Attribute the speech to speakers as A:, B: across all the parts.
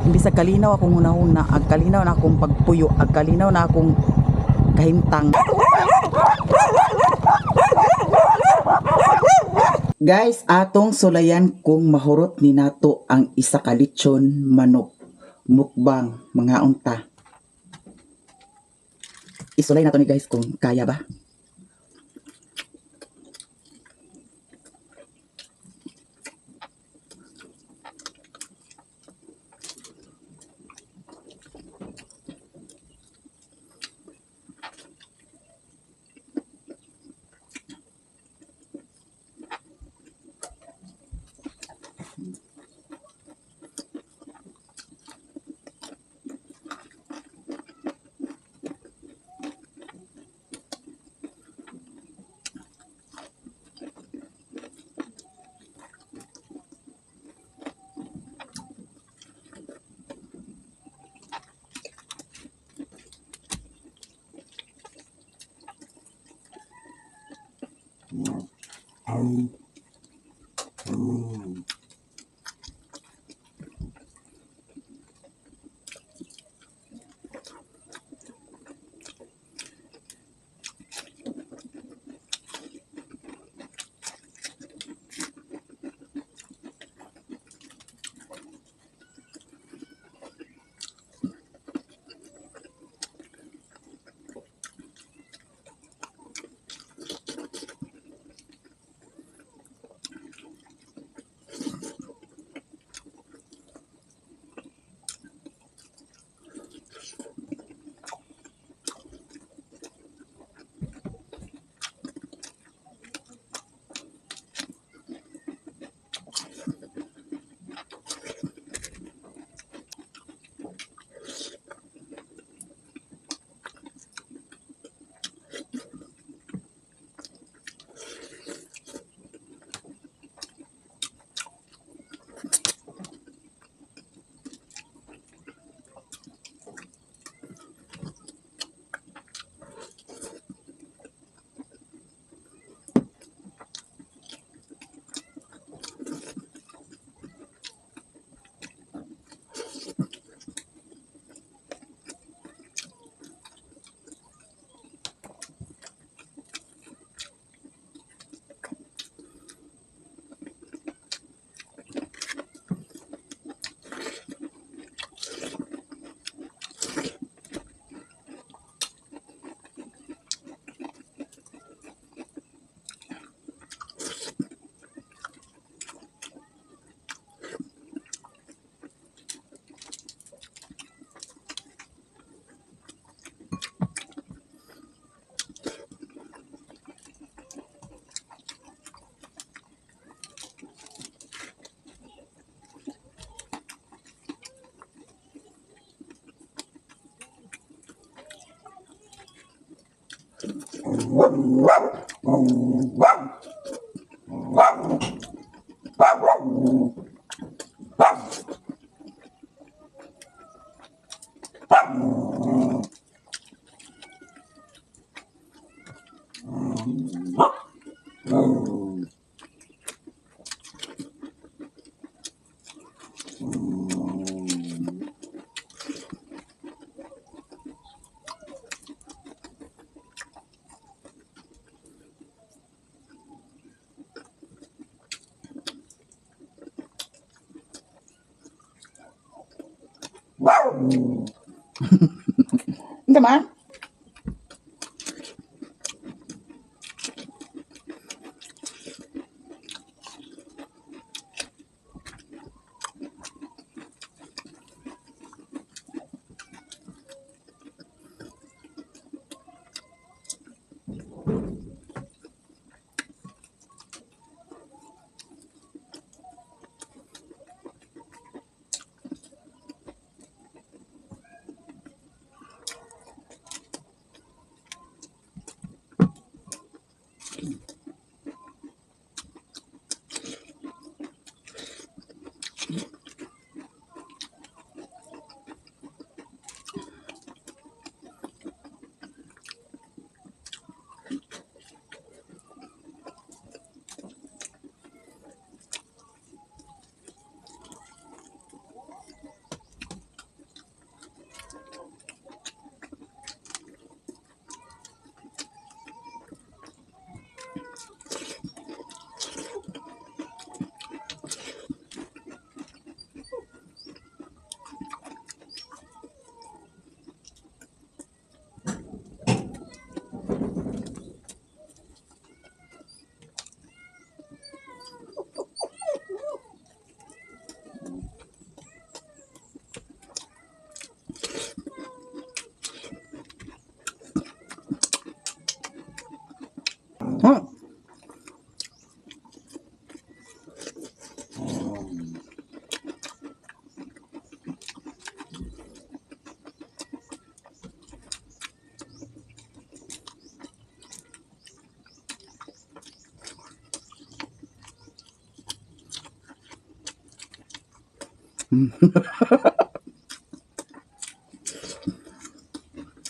A: Imbis sa kalinaw akong hunahuna, ag kalinaw na akong pagpuyo, ag kalinaw na akong kahimtang. Guys, atong sulayan kung mahurot ni nato ang isa ka lechon manok. Mukbang, mga unta. Isulay nato ni guys kung kaya ba. Hindi man.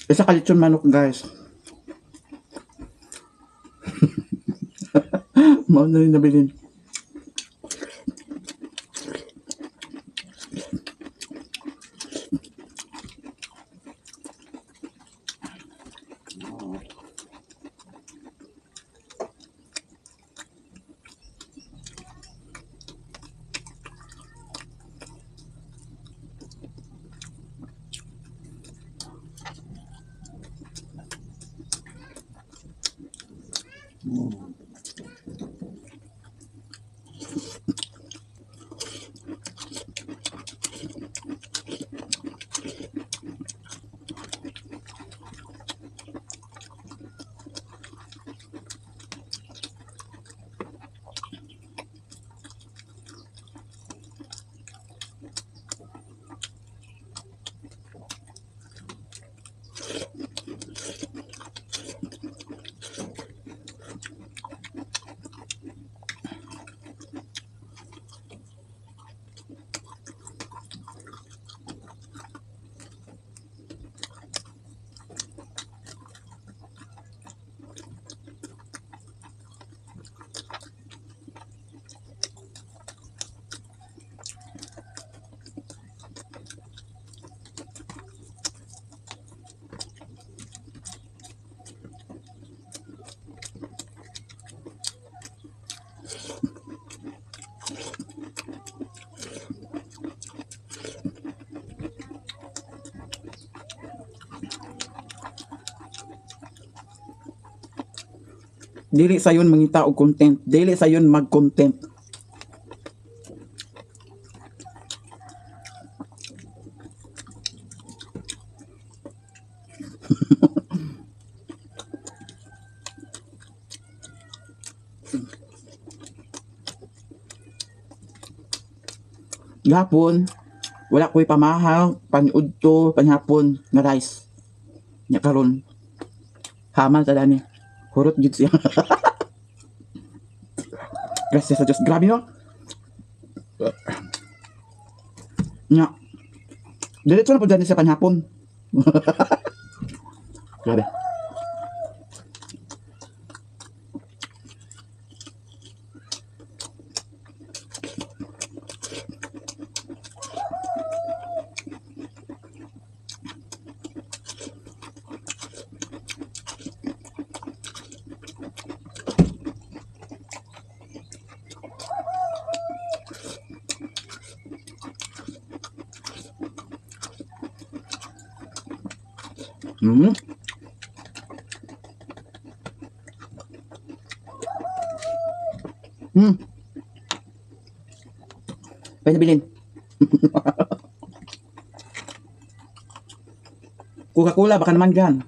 A: Isa ka lechon manok, guys. Mao na rin nabilin. Dili sayon mangita og content, dili sayon mag-content. Gapon, wala ko'y pamahaw, paniudto, panhapon nga rice. Nya karon, hamal ta dani. Hurot gid siya. Gracias sa Diyos. Grabe no? Nya. Diretso na po dyan sa panhapon. Grabe. Hmm. Hmm. Pwede bilhin. Coca-Cola, baka naman dyan.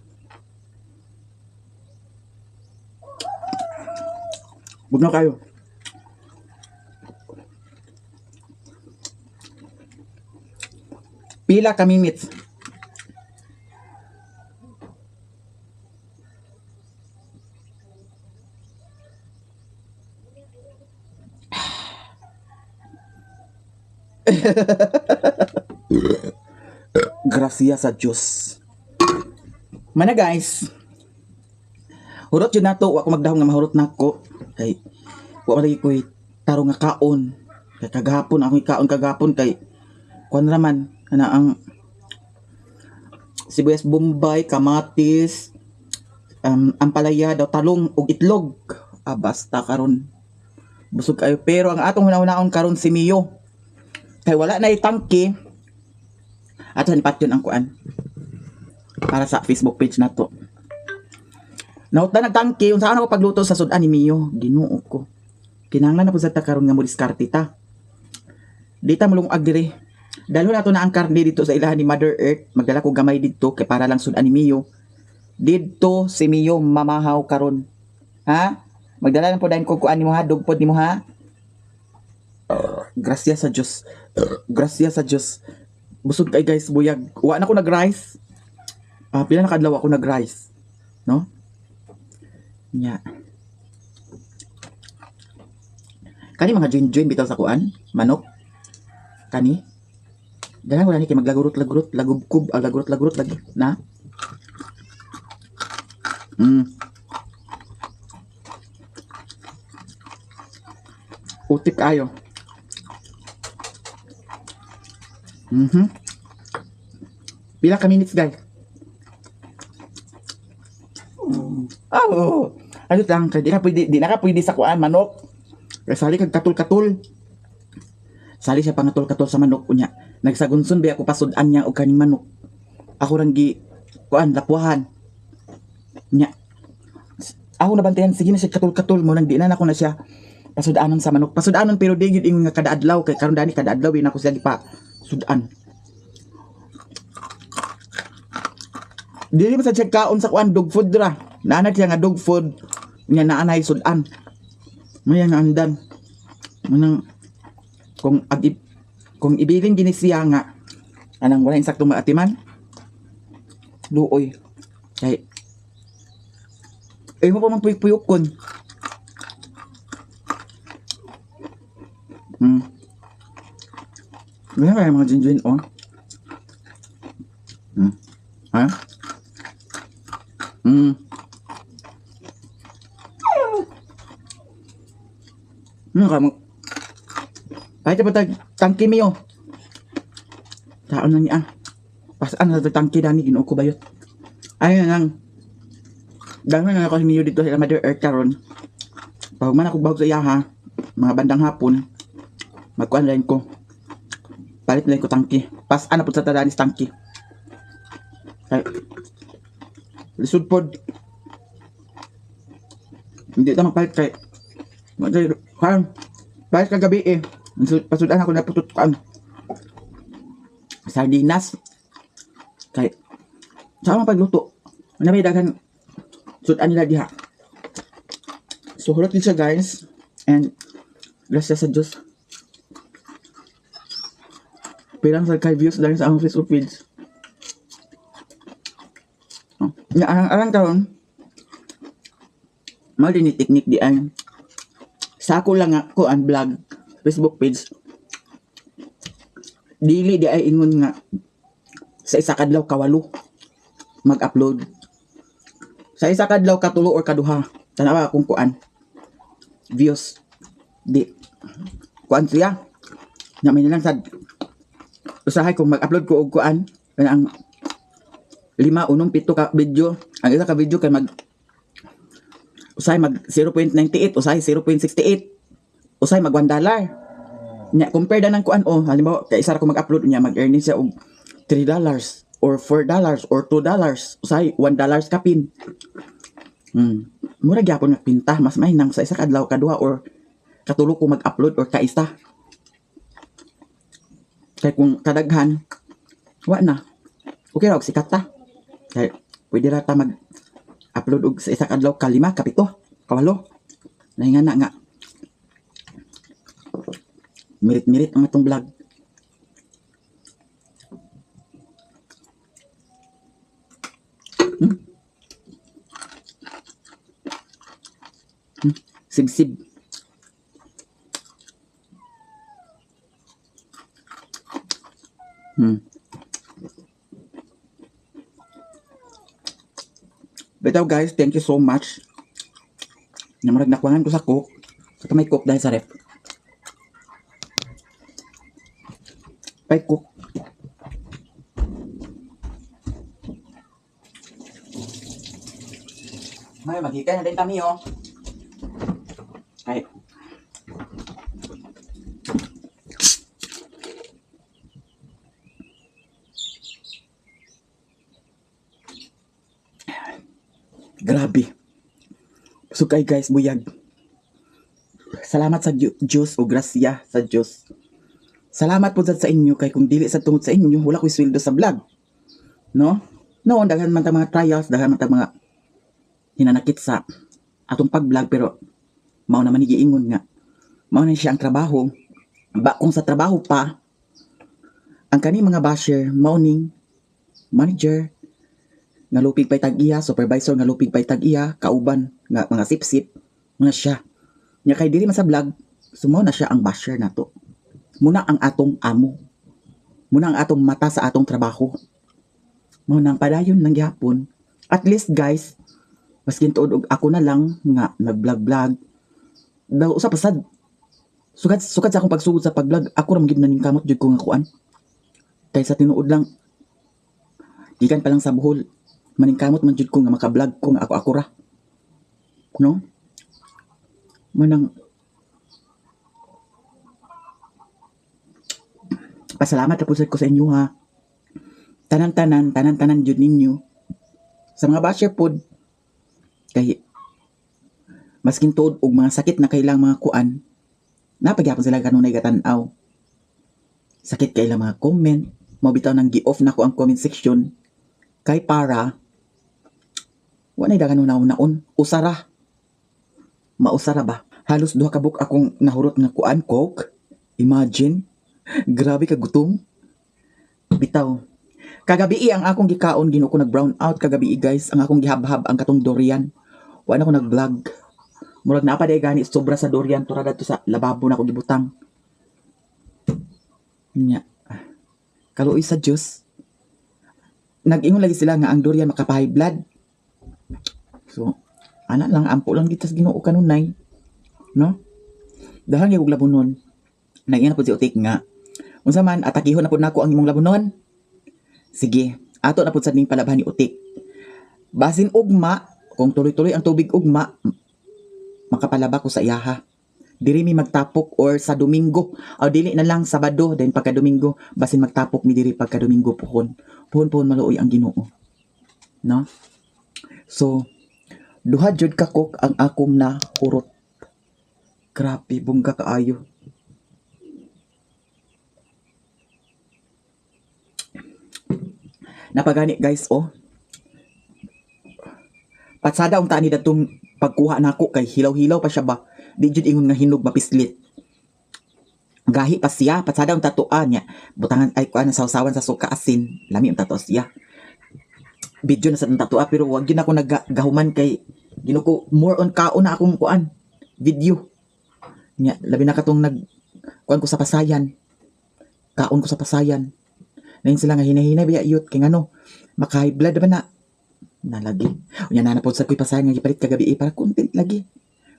A: Huwag na kayo. Pila kami meets. Gracias sa Diyos. Mana guys. Hurot yun nato, wa ko magdahong nga mahurot nako. Kay wa man lagi ko'y taro nga kaon. Kay kagahapon ako kaon kagahapon kay kuan raman ana ang sibuyas bombay, kamatis, ampalaya daw talong ug itlog. Basta karon busog kayo pero ang atong hunahunahon karon si Mio. Kay wala na itangke. Ato ni patyon ang kuan para sa Facebook page nato. Nauta nagtangke unsa ano ko pagluto sa sudan ni Mio, Ginoo ko. Kinahanglan na pud sa ta karon nga mo diskarte ta. Dita mulungag dire. Dalo nato na ang karne dito sa ilahan ni Mother Earth, magdala ko gamay dito kay para lang sudan ni Mio. Dito si Mio mamahaw karon. Ha? Magdala lang po dahil ko kuan nimo ha, dugpod nimo ha. Gracias sa Diyos. Gracias sa Diyos. Busog kay guys, buyag. Wa na ko nag-rice. Pila na kadlaw ako nag-rice. No? Nya. Kani mga join bitaw sa kuan, manok. Kani. Ganang wala ni kay maglagurot-lagurot, lagubkub, lagurot-lagurot lagi na. Utik kayo. Pila ka minutes, guys? Oh, ano lang, di na ka pwede sa kuan manok. Kaya sali kag katul-katul. Sali siya pangatul-katul sa manok unya. Nagsagunson ba ako pasudan niya og kaning manok. Ako rang gi kuan lapuhan. Nya. Ako nabantayan sige na siya katul-katul mo nang di na ako na siya pasudanon sa manok. Pasudanon pero di gyud ingon nga kada adlaw kay karon dani kada adlaw na ako siya gipa sudan. Dili man sa check kaon sa kuan dog food ra. Naanad siya nga dog food nya naanay sudan. Maya nga andan. Manang kung ibilin gini siya nga anang wala insaktong maatiman luoy kay mo pa man puyok-puyok kon. Ganyan kaya mga jinjin oh. Ha? Kamu kahit pa tangki miyo. Taon lang niya. Pasaan na tangki dani ginoo ko bayot. Ayun lang. Dahil na ako miyo dito sa Mother Earth karon. Pag man ako bahog sa iya ha, mga bandang hapon, magkuan lang ko. Palit lang ko tangki. Pasaan na po sa tadanis tangki. Ay, lisod pod. Hindi na magpalit kay palit kagabi eh. Pasudan ako na putut ko ang sardinas. Kay sa mga pagluto, may daghan sudan nila diha. So hulot din siya guys. And gracias sa Diyos. Pirang sa kay views dahil sa akong Facebook page. Arang karon mao din ni technique di ay sa ako lang ako ang vlog Facebook page dili di ay ingon nga sa isa kadlaw kawalo mag-upload sa isa kadlaw katulo or kaduha tanawa akong kuan views di kuan siya nga may lang sad usahay kung mag-upload ko og kuan ang 5, 7 ka video ang isa ka video kay usay mag 0.98 usay 0.68 usay mag $1 nya compare da nang kuan halimbawa kay isa ra ko mag-upload nya mag-earning siya og $3 or $4 or $2 usay $1 kapin mura gyapon nga pinta mas mahinang sa isa kadlaw kaduha or katulo ko mag-upload or kaisa kay kung kadaghan wa na okay ra og sikat ta kay pwede ra ta mag-upload og sa isa kadlaw ka 5, ka 7, ka 8 nahinga na nga mirit-mirit ang atong vlog. Sib-sib. Bitaw guys, thank you so much. Namarag nakwangan ko sa cook. Sa may cook dahil sa ref. Ay cook. May maghikan na din kami ay grabe. So kay guys, buyag. Salamat sa Diyos o grasya sa Diyos. Salamat po sa inyo kay kung dili sa tungod sa inyo wala ko'y sweldo sa vlog. No? No, daghan man ta mga trials, daghan man ta mga hinanakit sa atong pag-vlog pero mao naman ni giingon nga. Mao na siya ang trabaho. Ba kung sa trabaho pa ang kani mga basher, mauning manager nga lupig pay tag-iya, supervisor nga lupig pay tag-iya, kauban nga mga sip-sip muna siya. Nya kay dili man sa vlog, sumo na siya ang basher nato. Muna ang atong amo. Muna ang atong mata sa atong trabaho. Mo nang padayon lang gyapon. At least guys, maskin tuod og ako na lang nga nag-vlog-vlog. Daw usa pa sad. Sukad sa akong pagsugod sa pag-vlog, ako ra magid naning kamot jud ko nga kuan. Kaysa tinuod lang gikan pa lang sa buhol. Maningkamot man jud ko nga maka-vlog ko nga ako ra. No? Manang pasalamat po ko sa inyo ha. Tanan-tanan jud ninyo. Sa mga basher pod kay maskin tuod og mga sakit na kailang mga kuan, napagyapon sila kanunay gatan-aw. Sakit kay ilang mga comment, mabitaw nang gi-off na ko ang comment section kay para wanay dagan naon usara. Mausara ba? Halos duha ka buk akong nahurot nga kuan coke. Imagine, grabe ka gutom. Bitaw. Kagabi ang akong gikaon gino ko nag brown out kagabi guys, ang akong gihabhab ang katong durian. Wa na ko nag-vlog. Murag na pa day gani sobra sa durian tura dadto sa lababo na ko gibutang. Nya. Kaluoy sa Dios. Nag-ingon lagi sila nga ang durian makapahay blood. So, ana lang ampo lang dito sa Ginoo kanunay. No? Dahang yung labunon. Nag-ingon po si Utik nga. Unsa man atakihon na pud nako ang imong labunon. Sige, ato na pud sad ning palabhan ni Utik. Basin ugma, kung tuloy-tuloy ang tubig ugma, makapalaba ko sa iyaha. Diri mi magtapok or sa Domingo. O dili na lang Sabado, then pagka Domingo, basin magtapok mi diri pagka Domingo puhon. Puhon maluoy ang Ginoo. No? So, duha jud ka kok ang akong na hurot. Grabe, bungga kaayo. Napagani guys, oh. Patsada ang tani datong pagkuha nako kay hilaw-hilaw pa siya ba. Di jud ingon nga hinog mapislit. Gahi pa siya, patsada ang tatuan niya. Butangan ay kuan sa sausawan sa suka asin. Lami ang tato siya. Video na sa tatua pero wag yun ako naggahuman kay ginuko more on kaon na akong kuan video. Nya labi na katong kuan ko sa pasayan. Kaon ko sa pasayan. Nain sila nga hinahinay biya iyot kay ngano maka-high blood ba na nalagi. Unya na napod sa ko'y pasayan nga gipalit kagabi para content lagi.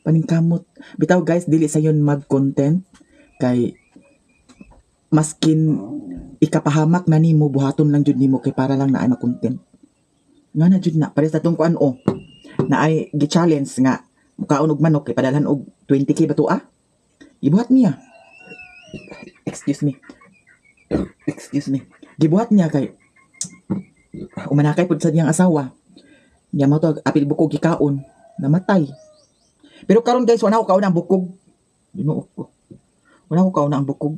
A: Paningkamot. Bitaw guys dili sa yon mag-content kay maskin ikapahamak na nimo buhaton lang jud nimo kay para lang na ay mag-content. Nga na jud na pares atong kuan oh. Na ay gi-challenge nga mukaon og manok kay padalhan og 20k ba to ah? Ibuhat niya. Excuse me. Gibuhat niya kay umanakay pud sa diyang asawa. Nya mo to apil bukog gikaon, namatay. Pero karon guys, wala ko kaon ang bukog. Ginoo ko. Wala ko kaon ang bukog.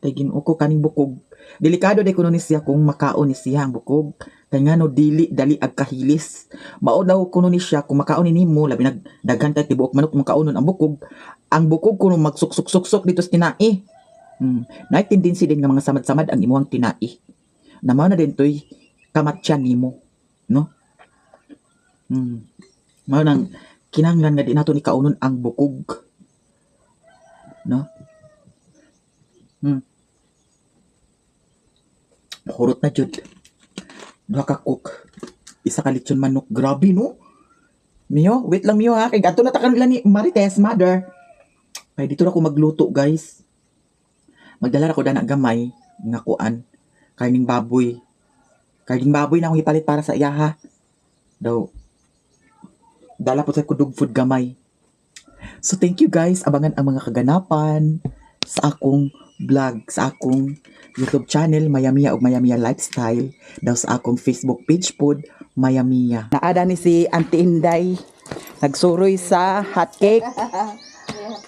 A: Kay Ginoo ko kaning bukog. Delikado day kuno ni siya kung makaon ni siya ang bukog. Kay ngano dili dali ag kahilis. Mao daw kuno ni siya kung makaon ni nimo labi nagdaghan kay tibuok manok makaonon ang bukog. Ang bukog kuno magsuksok-suksok dito sa tinai. Nay tendency din nga mga samad-samad ang imuhang tinai. Namaw na din toy kamatyan nimo, no? Mao nang kinahanglan nga di nato ni kaunon ang bukog. No? Hurot na jud. Duha ka cook. Isa ka lechon manok. Grabe no? Mio, wait lang Mio ha. Kay gato na ta kanila ni Marites, mother. Kay dito na ko magluto, guys. Magdala ako na gamay nga kuan. Karning baboy. Karning baboy na akong ipalit para sa iya ha. Daw. Dala po sa kudug food gamay. So thank you guys. Abangan ang mga kaganapan sa akong vlog, sa akong YouTube channel, Mayamiya og Mayamiya Lifestyle. Daw sa akong Facebook page pod, Mayamiya. Naada ni si Auntie Inday. Nagsuroy sa hotcake.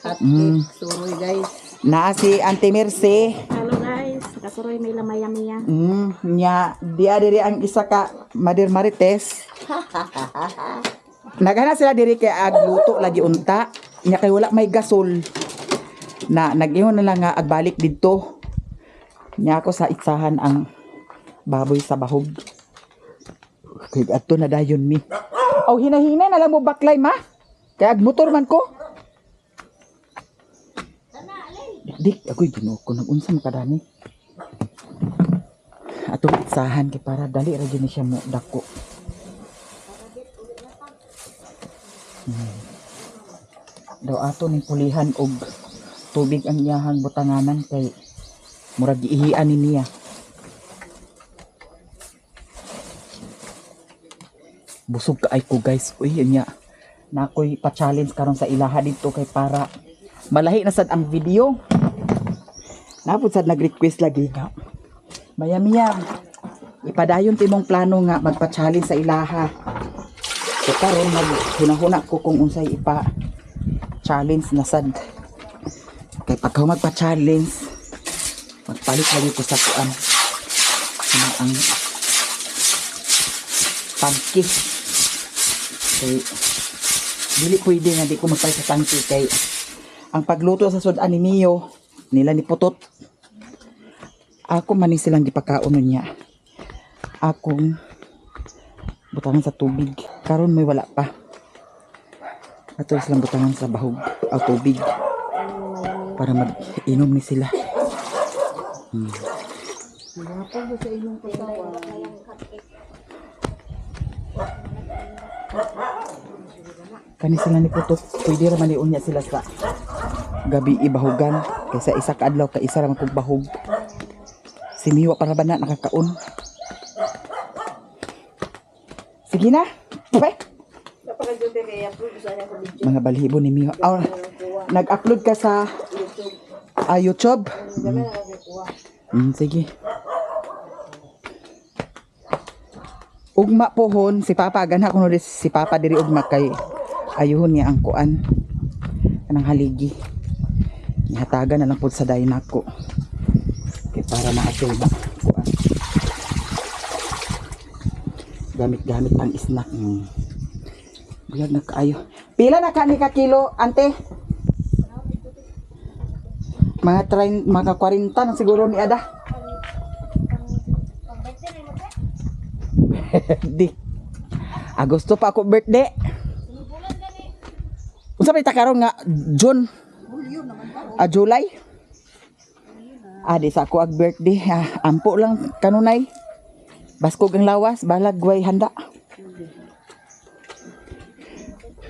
B: Hotcake, suroy guys.
A: Naa si Auntie Mercy.
B: Hello guys, kasuroy may lamaya-maya.
A: Nya, diya diri ang isa ka Madir Marites. Nagana sila diri kay agluto lagi unta. Nya kay wala may gasol. Na nag-ingon na lang nga agbalik didto. Nya ako sa itsahan ang baboy sa bahog. Kay adto na dayon mi. Aw hinahinay na lang mo baklay ma. Kay agmotor man ko. Dik, agoy Ginoo ko nag-unsa makadani. sahan kay para dali ra gyud ni siya mo dako. Daw ato ning pulihan og tubig ang iyahang butanganan kay murag giihian ni niya. Busog ka ay ko guys. Uy, yun niya. Na ako'y pa-challenge karon sa ilaha dito kay para malahi na sad ang video. Napod sad nag-request lagi nga. Maya-maya, ipadayon timong plano nga magpa-challenge sa ilaha. So karon maghuna-huna ko kung unsay ipa-challenge na sad. Kay pagka magpa-challenge, magpalit lagi ko sa kuan. Ang tangki. Kay dili pwede nga di ko magpalit sa tangki kay ang pagluto sa sudan ni Mio nila ni Putot. Ako man silang gipakaon niya. Akong butangan sa tubig. Karon may wala pa. Ato silang butangan sa bahog o tubig para mag-inom ni sila. Kani sila ni Putot, pwede ra man iunya sila sa gabi ibahugan kaysa isa ka adlaw ka isa ra man kog bahog. Si Miwa para ba na nakakaon? Sige na. Okay. Mga balhibo ni Miwa. Oh, nag-upload ka sa YouTube? Sige. Ugma pohon si Papa ganha kuno si Papa diri ugma kay ayuhon niya ang kuan kanang haligi. Ihatagan na lang pud sa dayon nako. Kay para maato ba kuan. Gamit-gamit ang snack. Biyag na kaayo. Pila na ka ni ka kilo, ante? Mga 40 na siguro ni ada. Di. Agosto pa ako birthday. Unsa may takaron nga June? July? Di sa ako ag birthday. Ampo lang kanunay. Baskog ang lawas, balag way handa.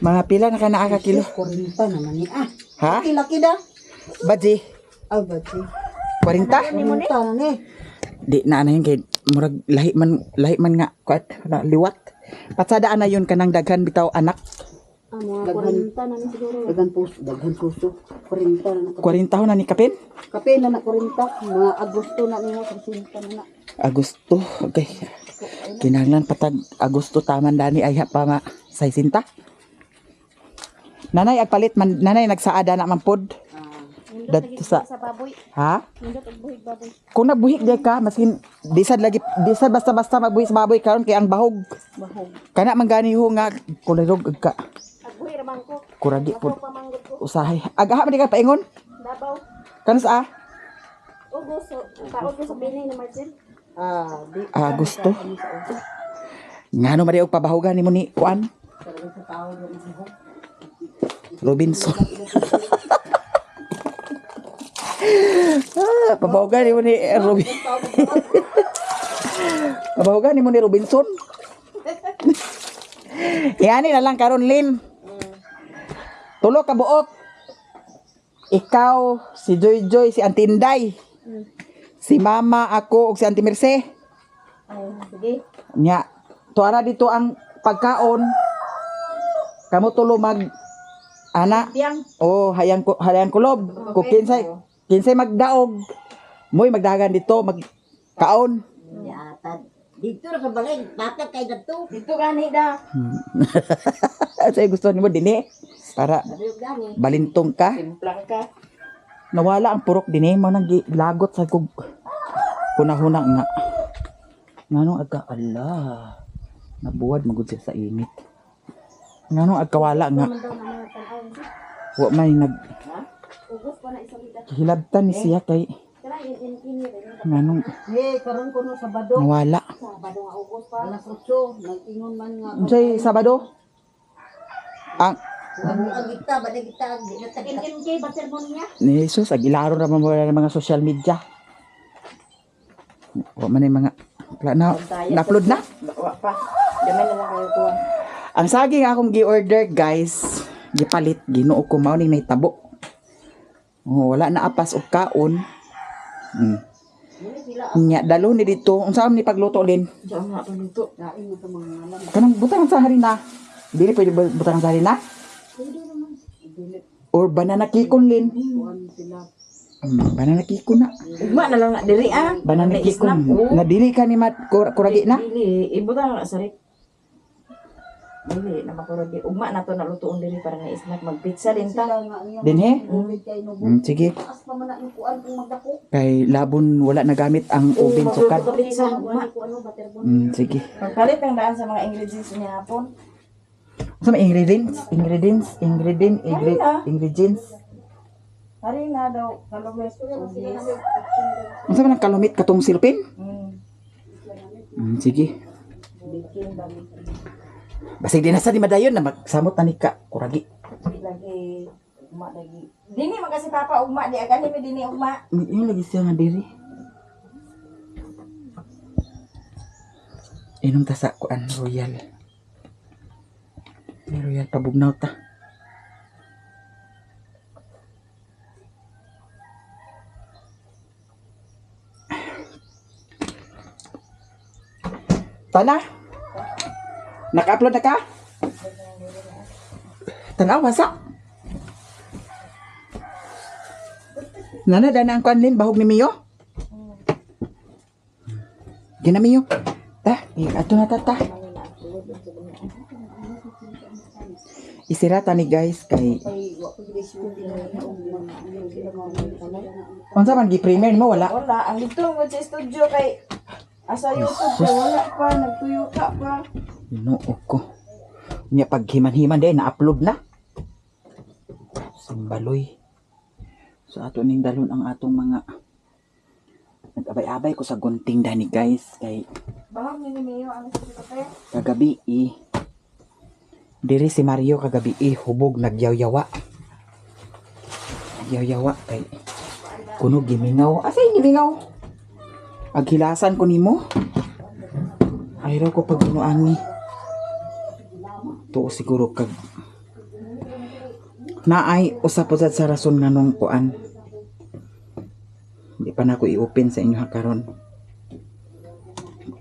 A: Mga pila na ka naa ka kilo?
B: 40 naman ni.
A: Ha?
B: Laki da.
A: Baji?
B: Baji.
A: 40?
B: 40 na ni.
A: Di na yun kay murag lahi man nga kwat na liwat. Patsada na yun kanang daghan bitaw anak.
B: Mga 40 na ni siguro. Daghan puso. 40 na.
A: 40 taon na ni kapin?
B: Kape na 40. Mga Agosto na niya 40 na.
A: Agosto. Okay. Kinahanglan patag Agosto taman dani ay pa ma 60. Nanay agpalit man nanay nagsaada na man pod. Dadto sa
B: baboy.
A: ha?
B: Nindot og buhig baboy.
A: Kung nabuhig day ka maskin disad basta magbuhig sa baboy karon kay ang bahog.
B: Bahog.
A: Kana man gani ho nga kulirog ka.
B: Ag buhig ra man ko.
A: Kuragi pod
B: Pamanggod ko.
A: usahay. Agaha man di ka paingon?
B: Dabaw.
A: Kanos
B: Ugos. Kaon ko sa binay na Marcel. Di.
A: Agosto. Ngano man di og pabahogan nimo ni kuan? Robinson. Pabahogan ni mo ni Robinson. Pabahogan ni mo ni Robinson. Yani na lang karon Lin. Tulo ka buok. Ikaw, si Joy Joy, si Auntie Inday. Si Mama, ako, ug si Auntie Merce.
B: Sige.
A: Nya, tuara dito ang pagkaon. Kamu tulo mag ana.
B: Tiyang.
A: Hayang kulob. Kung kinsay magdaog. Moy magdagan dito magkaon.
B: Yatan. Dito ra ka balay. Batag kay dadto. Dito gani da.
A: Say gusto nimo dinhi para
B: Dito gani.
A: balintong ka.
B: Timplang ka.
A: Nawala ang purok dinhi mo nang lagot sa kog hunahuna nga. Nganong agka Allah. Nabuwad magud siya sa init. Nganong agkawala nga. Wa may
B: Ugos pa na isang lita.
A: hilabtan ni siya kay
B: Kaya in
A: nganong
B: karon kuno Sabado.
A: nawala.
B: Sabado nga ugos pa. Alas 8 nag-ingon man nga.
A: Unsay Sabado? Ang
B: Ang kita ba kita di na tag MMK ba sermon niya?
A: ni Jesus agilaro ra man mo ng mga social media. Wa man ay mga Wala na, na-upload na.
B: Wa pa. Gamay na lang kayo kuha.
A: Ang saging akong gi-order, guys, gipalit, ginuo ko mao ning nahitabo. Oh, wala na apas og kaon. Nya dalo ni dito. Unsa man ni pagluto lin?
B: Diyan nga pagluto. Kain mo sa mga alam.
A: Kanang butang sa harina. Dili pwede butang sa harina? Or banana kikon lin.
B: Kuan sila.
A: Banana kikon na.
B: Ugma na lang na diri ah.
A: Banana kikon. Nadili ka ni mat kuragi na?
B: Dili, ibutang na sarit. Dili na makuragi. Ugma na to nalutoon diri para na snack magpizza din ta.
A: Dinhe? Sige. Kay labon wala na gamit ang oven sukad.
B: Pizza ugma.
A: Sige.
B: Pagpalit ang daan sa mga ingredients niya hapon.
A: Sa mga ingredients.
B: Hari na daw kalumit ubis.
A: Unsa man ang kalumit katong silpin? Sige.
B: Bikin bali.
A: Basig din na sa di madayon na magsamot na ni ka kuragi.
B: Lagi ugma lagi. Dini man kasi papa ugma di agani mi dini ugma.
A: Yung lagi siya nga diri. Inom ta sa kuan royal. Royal pabugnaw ta. Tana? Naka-upload na ka? Tanaw, wasa? Nana, dana ang kanlin, bahog ni Mio? Gina Mio? Ato na tata. Isirata ni guys kay... Unsa man gi-premiere mo, wala?
B: Wala, ang dito mo sa studio kay asa YouTube kay wala pa, nagtuyo ka pa.
A: Inuok ko. Nya pag himan-himan din, na-upload na. Simbaloy. So ato ning dalon ang atong mga nag-abay-abay ko sa gunting dani guys kay
B: Bahag ni Mio ang sa kape.
A: kagabi diri si Mario kagabi hubog nagyaw-yawa. Nagyaw-yawa kay kuno gimingaw. Asa gimingaw? Aghilasan ko nimo. Ayro ko pag ginuangi. To siguro kag naay usa po sa rason nganong kuan. Hindi pa na ako i-open sa inyo karon.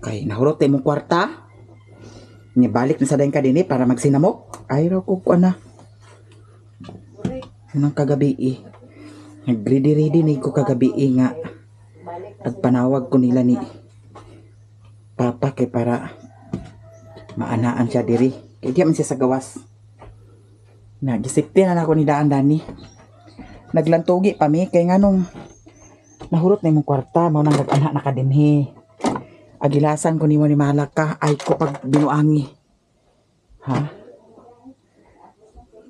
A: Kay nahurot tay mong kwarta. Ni balik na sa dayon ka dinhi para magsinamok. Ayro ko kuan na. Nang kagabi nag-ready ni ko kagabi nga pagpanawag ko nila ni Papa kay para maanaan siya diri. Kaya di man siya sa gawas. Nagisipti na ako ni Daan Dani. Naglantugi pa mi. Kaya nga nung nahurot na yung kwarta. Mao nang nag-anak na ka dinhi. Agilasan ko ni mo ni Malaka. Ay ko pag binuangi. Ha?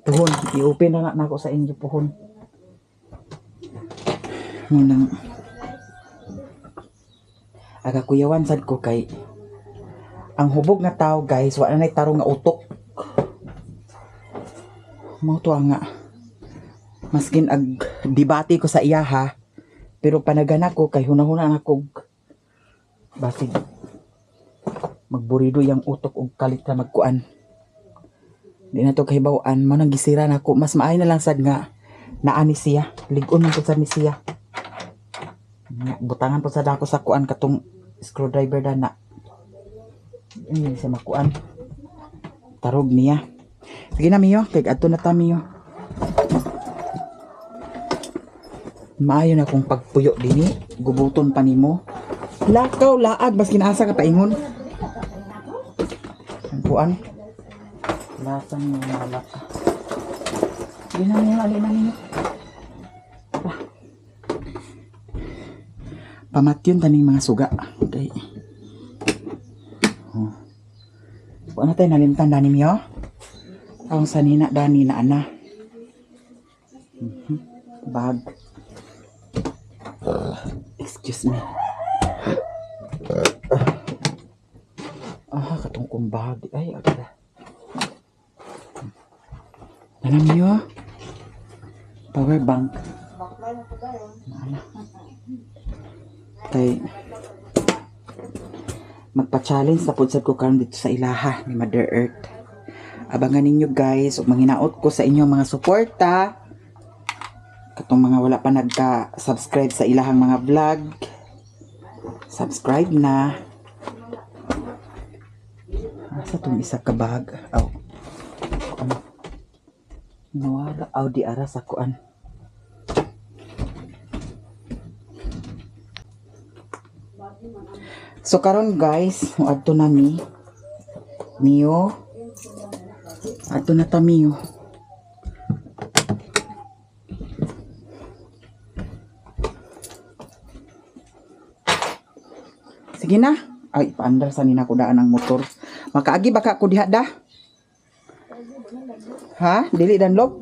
A: Puhon. I-open na ako sa inyo puhon. Munang aga kuyawan sad ko kay ang hubog nga tao guys wala na tarong nga utok. Mao to nga maskin ag debate ko sa iya ha pero panagana ko kay hunahuna na ko basig magburido yang utok og kalit na magkuan. Di na to kahibaw-an mo nang gisira na ko mas maayo na lang sad nga naani siya ligon man pud sad ni siya. Butangan po sa dako sa kuan katong screwdriver dana. Ini sa makuan. Tarog niya. Sige na Mio, kay adto na ta Mio. Maayo na kung pagpuyo dinhi, gubuton pa nimo. Lakaw laag bas kinaasa ka paingon. Ang kuan. Lasang mo wala. Sige na Mio, ali na Mio. Pamatyon taning mga suga. Okay. Buwan na tayo nalimtan dani Mio. Ang sanina dani na ana. Bag. Excuse me. Katong kong bag. Ay, agad. Ano Mio? Power bank. Ano? Tay magpa-challenge na pudsad ko karon dito sa ilaha ni Mother Earth. Abangan ninyo guys, ug manghinaot ko sa inyong mga suporta. Katong mga wala pa nagka-subscribe sa ilahang mga vlog. Subscribe na. Asa tong isa ka bag? Aw. Nawala di ara sa kuan. So karon guys, adto na mi. Mio. Adto na ta Mio. Sige na. Ay, paandar sa nina ko daan ang motor. Makaagi baka ko diha da? Ha? Dili danlog?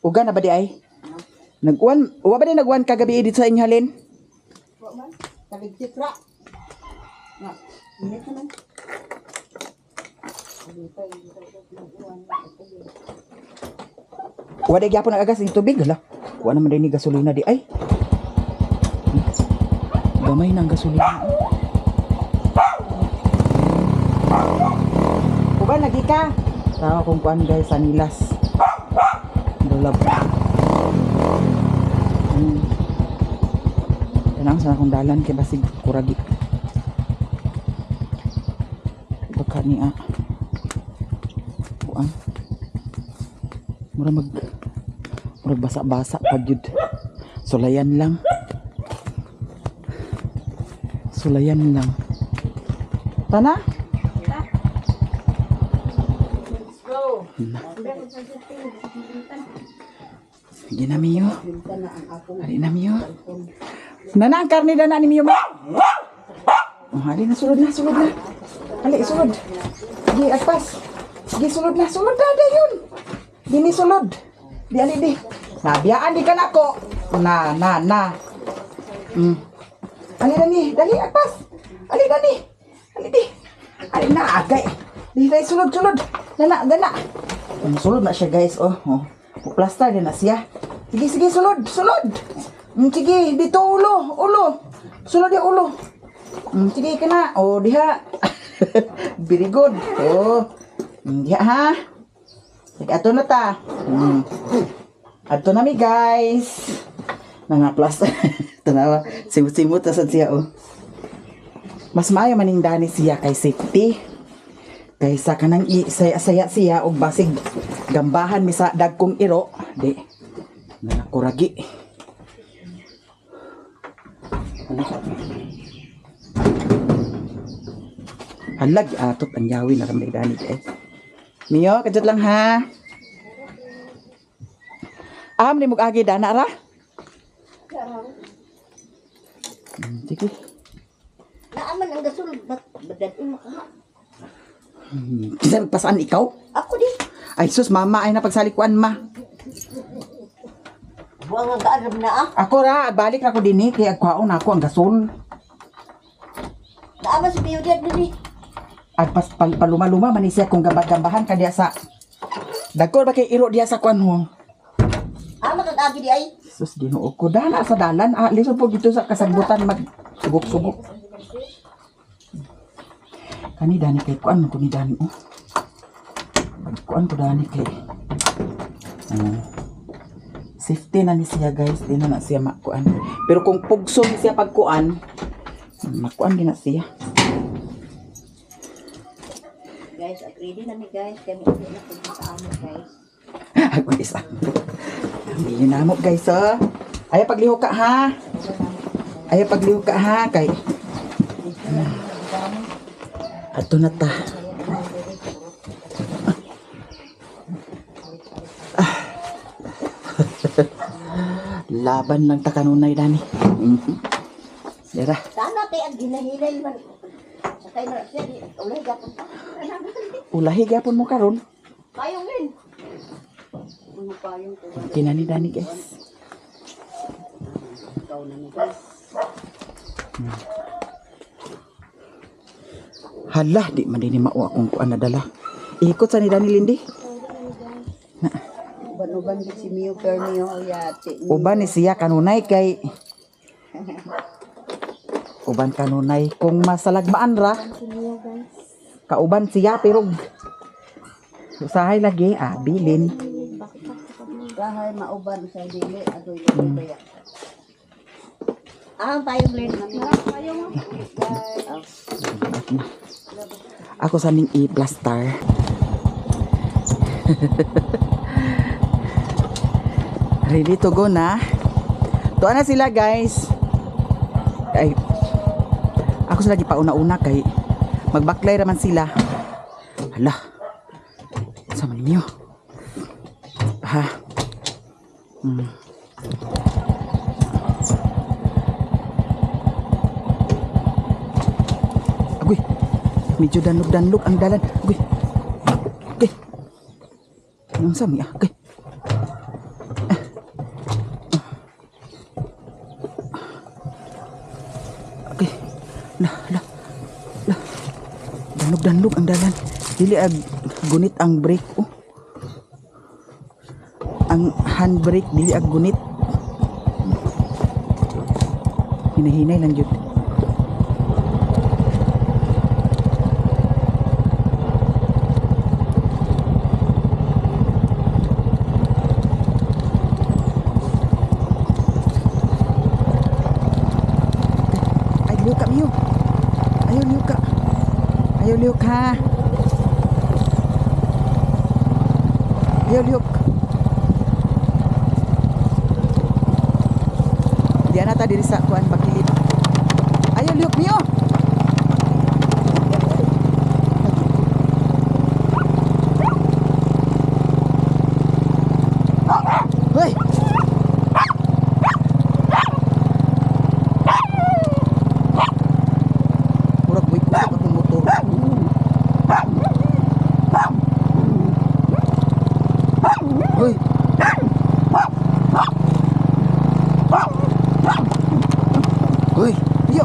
A: Uga na ba di ay? Nagkuan, uwa ba di nagkuan kagabi dito sa inyo halin?
B: Kaligsit ra. Na, init naman.
A: Uwa di gyapon nagagas ng tubig hala. Uwa naman din ni gasolina di ay. Gamay ng gasolina. Uba lagi ka. Tawa kong kuan guys sa nilas. Dulab. Tanang sa akong dalan kay basig kuragi. Baka niya. Kuan. Murag basa-basa pag yun. Sulayan lang. Sulayan lang. Tana?
B: Let's go.
A: Sige na Mio. Hali na Mio. Nana, ang karne na ni Mio. Oh, hali na, sulod na. Hali, sulod. Sige, agpas. Sige, sulod na. Yun. Dini sulod. Di, ali, di. Nabiyaan di ka na ko. Na. Ali na ni. Dali, agpas. Ali na ni. Ali, di. Ali na, agay. Di, sulod. Dana. Sulod na siya, guys. Oh. Plaster din na siya. Sige, sulod. Sige, dito ulo. Sulod yung ulo. Sige ka na. Oh, diha. Very good. Oh. Diha ha. Sige, ato na ta. Ato na mi guys. Nangaplas. Tanawa. Simut-simut sa siya oh. Mas maayo maning dani siya kay safety. Kaysa kanang saya siya og basig gambahan mi sa dagkong iro. Di. Nanakuragi. Halag atot ang yawi na ramay dani guys. Mio, kadjot lang ha. Ni mug agi dana ra. Sige.
B: Naaman ang gasol. Badadin mo ka.
A: Kisa pasaan ikaw?
B: Ako di.
A: Ay sus, mama ay napagsalikuan ma.
B: Buang ang kaarab na ah.
A: Ako ra, balik na ko dinhi kay agkwaon na ako ang gasol.
B: Naaman si Pio diyan din.
A: At pas paluma-luma man siya kung gambahan ka diya sa dagko ba kay iro diya sa kwan ho.
B: Makag-agi di ay.
A: Sus, Ginoo ko dana sa dalan. Lisod po dito sa kasagbutan mag sugok-sugok. Kani dani kay kuan ko ni dani oh. Kuan ko dani kay. Safety na ni siya guys, di na siya makuan. Pero kung pugso ni siya pagkuan, makuan din na siya.
B: Guys, ready na mi guys. Kami ito na po sa amo guys.
A: Ako isa. Hindi yun namo guys oh. Ayaw pagliho ka ha. Kay. Ato na ta. Laban lang ta kanunay dani. Dira.
B: Sana kay ang ginahilay man. Sakay na siya di ulay gapon.
A: Ulahi gyapon mo karon.
B: Payong din. Ano payong ko?
A: Kinani dani guys.
B: Ikaw na ni guys.
A: Hala, di man din mao akong kuan nadala. Ikot sa ni Dani Lindy.
B: Banuban di si Mio Pernio yati.
A: Uban ni siya kanunay kay uban kanunay kung masalagmaan ra kauban siya pero usahay lagi bilin.
B: Bahay mauban sa dili adoy kaya. Tayo blend na nila.
A: Ako saning i-plaster. Ready to go na. Tuwa na sila guys. Ay, ako sila gipauna-una kay magbaklay raman sila. Hala. Sama ninyo. Ha. Agoy. Medyo danlog-danlog ang dalan. Agoy. Okay. Anong sami ah? Okay. Okay. Lah. Danlog ang dalan. Dili ag gunit ang brake. Oh. Ang handbrake dili ag gunit. Hinahinay lang jud. Ayaw liuk ha. Ayaw liuk. Diyan na ta diri sa kuan pagkilid. Ayaw liuk Mio. Hoy. Hoy. Hoy, yo.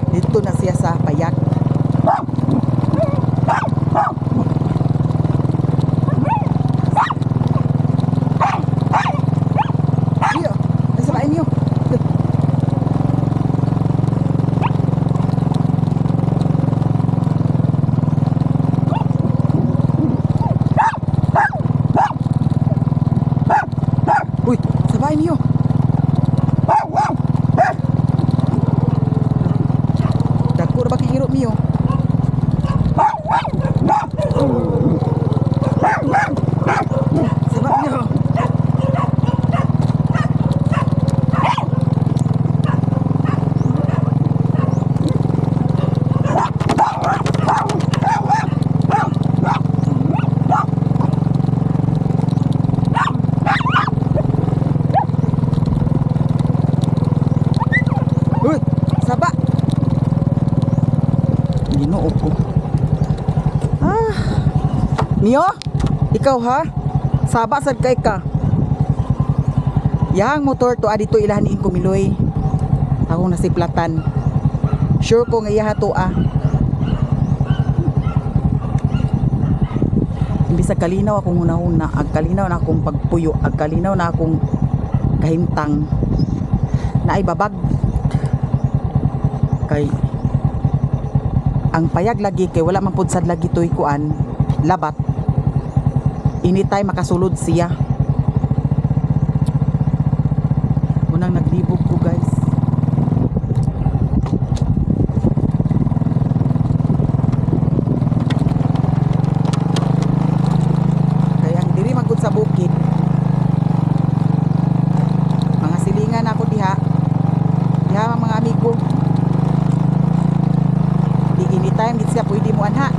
A: Dito na siya sa payak. Uy, sabay niyo. Dako ra ba kay iro miyo? Sabay niyo. Uy, saba. Ginoo ko. Mio, ikaw ha? Saba sad kay ka. Yang motor to adito ilahan ni Kumiloy. Ako nasiplatan. Sure ko nga iya to Imbis sa kalinaw akong hunahuna, ag kalinaw na akong pagpuyo, ag kalinaw na akong kahimtang na ibabag kay ang payag lagi kay wala man pud sad lagi toy kuan labat initay makasulod siya. Unang naglibog ko guys. Kaya diri magud sa bukid mga silingan ako diha mga amigo. Di anytime di siya pwede mo anha.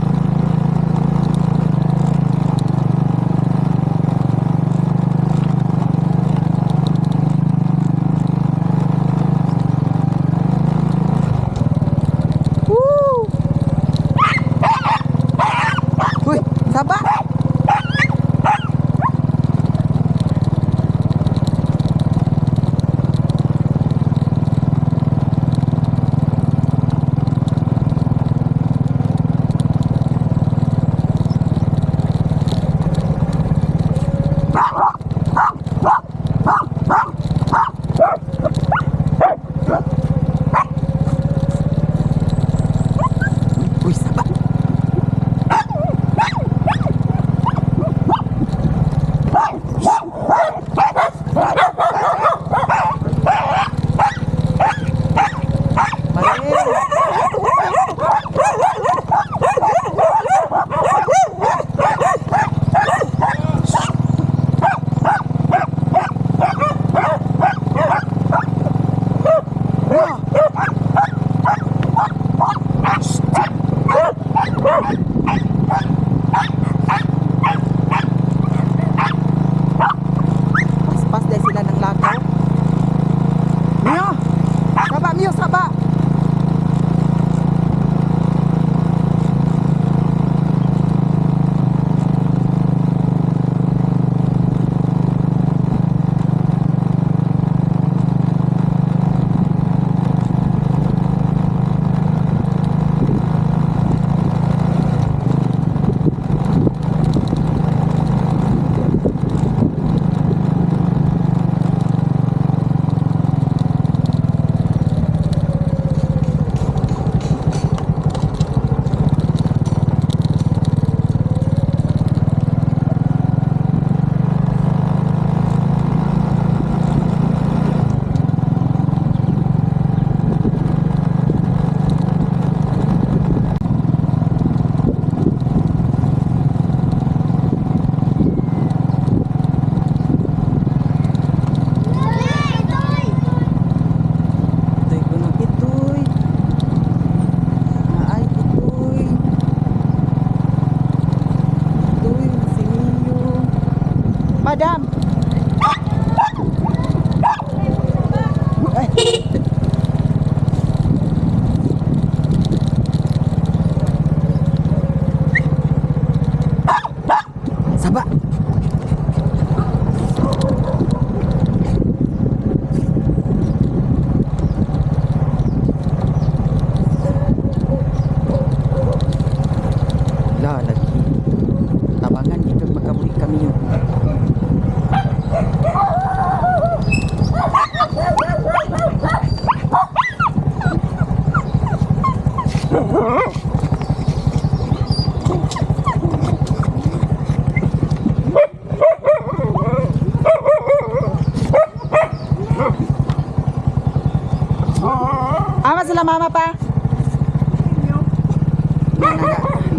A: sila mama pa.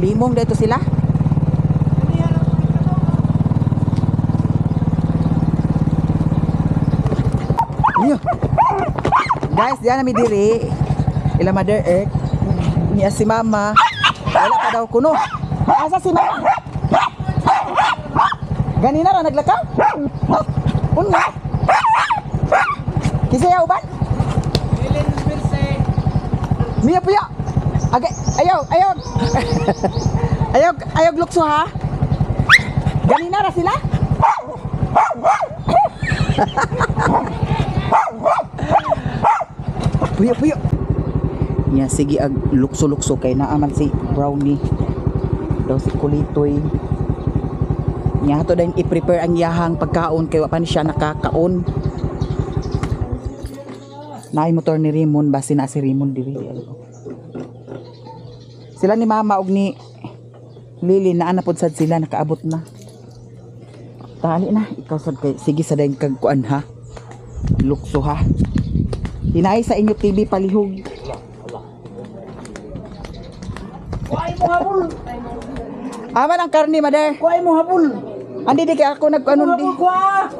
A: Limong dito sila. Iyo. Guys, diyan nami diri. Ila Mother Earth. Niya si mama. Wala pa daw kuno. Asa si mama? Ganina ra naglakaw? Unya. Kisaya uban? Mia puya. Agay, ayaw. ayaw glukso ha. Ganina ra sila? Puyo. Nya sige ag lukso kay naaman si Brownie. Daw si Kulitoy. Nya to din i-prepare ang yahang pagkaon kay wa pa ni siya nakakaon. Naay motor ni Raymond basi na si Raymond diri. Sila ni Mama ug ni Lily na anapod sad sila nakaabot na. Tali na ikaw sad kay sige sa dayon kag kuan ha. Lukso ha. Hinaay sa inyo TV palihog.
B: Kuhay mo habol.
A: Aman ang karni, Mother.
B: Kuhay mo habol.
A: Andi di kay ako nagkuanon di.
B: Kuha.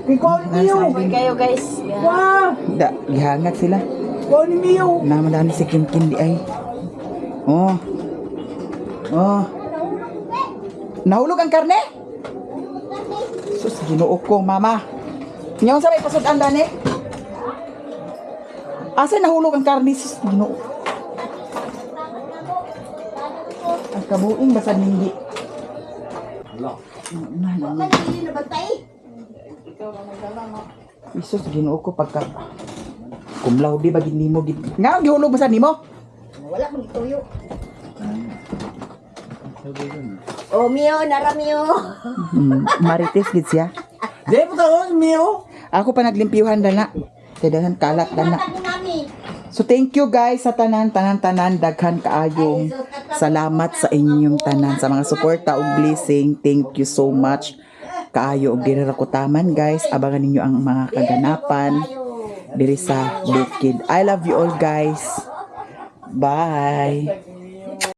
B: Ikaw ni Mio. Kayo guys. Kuha.
A: Da, gihangat sila.
B: Kuha ni Mio.
A: Naman si Kim di ay. Oh. Nahulog ang karne? Sus, Ginoo ko, Mama. Nyaw sa may pasud dani? Asa nahulog ang karne? Sus, Ginoo. Ang kabuing basta hindi. Isus, Ginoo ko pagka kumlaw di bagid nimo gid. Nga gihulog basta nimo?
B: Wala mong tuyo. Oh, Mio, nara Mio.
A: Marites gid siya.
B: Di mo tawag, Mio.
A: Ako pa naglimpyuhan dana. Kaya kalat dana. So thank you guys sa tanan daghan kaayong salamat sa inyong tanan sa mga suporta ug blessing. Thank you so much. Kaayo og girerakutaman guys. Abangan ninyo ang mga kaganapan diri sa Bukid. I love you all guys. Bye.